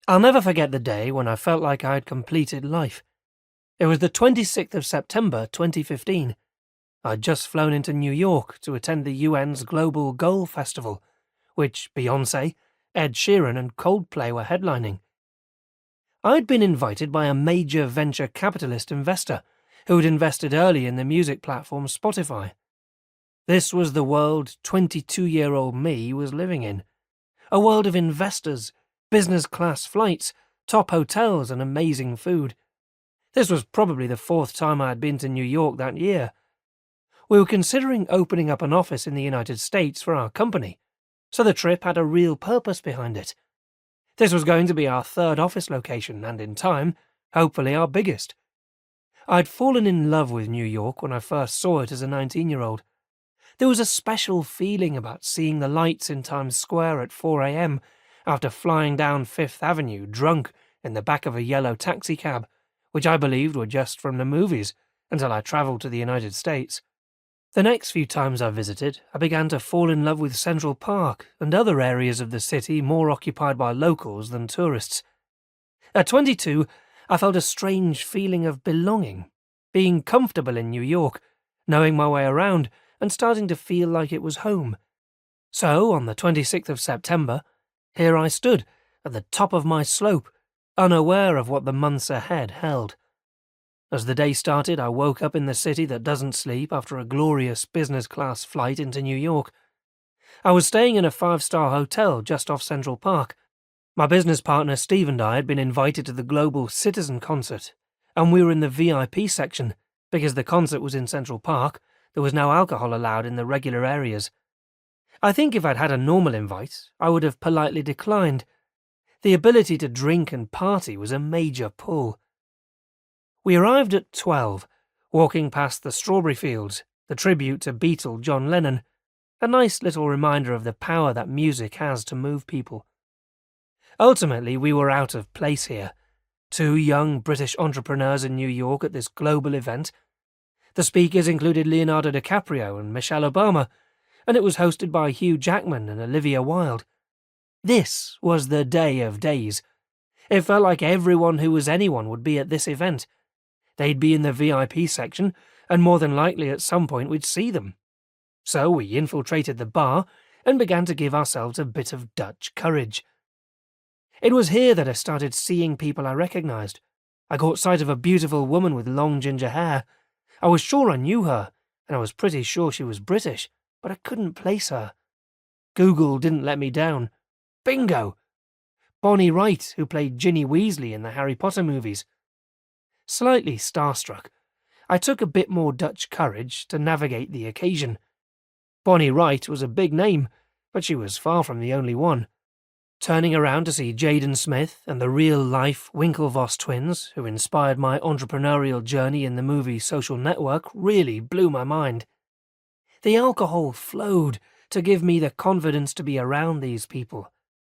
I'll never forget the day when I felt like I had completed life. It was the 26th of September 2015. I'd just flown into New York to attend the UN's Global Goal Festival, which Beyoncé, Ed Sheeran and Coldplay were headlining. I'd been invited by a major venture capitalist investor who had invested early in the music platform Spotify. This was the world 22-year-old me was living in. A world of investors, business-class flights, top hotels and amazing food. This was probably the 4th time I had been to New York that year. We were considering opening up an office in the United States for our company, so the trip had a real purpose behind it. This was going to be our 3rd office location and, in time, hopefully our biggest. I'd fallen in love with New York when I first saw it as a 19-year-old. There was a special feeling about seeing the lights in Times Square at 4 a.m. after flying down Fifth Avenue drunk in the back of a yellow taxicab, which I believed were just from the movies, until I travelled to the United States. The next few times I visited, I began to fall in love with Central Park and other areas of the city more occupied by locals than tourists. At 22, I felt a strange feeling of belonging, being comfortable in New York, knowing my way around, and starting to feel like it was home. So, on the 26th of September, here I stood, at the top of my slope, unaware of what the months ahead held. As the day started, I woke up in the city that doesn't sleep after a glorious business-class flight into New York. I was staying in a 5-star hotel just off Central Park. My business partner Steve and I had been invited to the Global Citizen Concert, and we were in the VIP section. Because the concert was in Central Park, there was no alcohol allowed in the regular areas. I think if I'd had a normal invite, I would have politely declined. The ability to drink and party was a major pull. We arrived at 12, walking past the strawberry fields, the tribute to Beatle John Lennon, a nice little reminder of the power that music has to move people. Ultimately, we were out of place here. 2 young British entrepreneurs in New York at this global event. The speakers included Leonardo DiCaprio and Michelle Obama, and it was hosted by Hugh Jackman and Olivia Wilde. This was the day of days. It felt like everyone who was anyone would be at this event. They'd be in the VIP section, and more than likely at some point we'd see them. So we infiltrated the bar and began to give ourselves a bit of Dutch courage. It was here that I started seeing people I recognized. I caught sight of a beautiful woman with long ginger hair. I was sure I knew her, and I was pretty sure she was British, but I couldn't place her. Google didn't let me down. Bingo! Bonnie Wright, who played Ginny Weasley in the Harry Potter movies. Slightly starstruck, I took a bit more Dutch courage to navigate the occasion. Bonnie Wright was a big name, but she was far from the only one. Turning around to see Jaden Smith and the real-life Winklevoss twins, who inspired my entrepreneurial journey in the movie Social Network, really blew my mind. The alcohol flowed to give me the confidence to be around these people,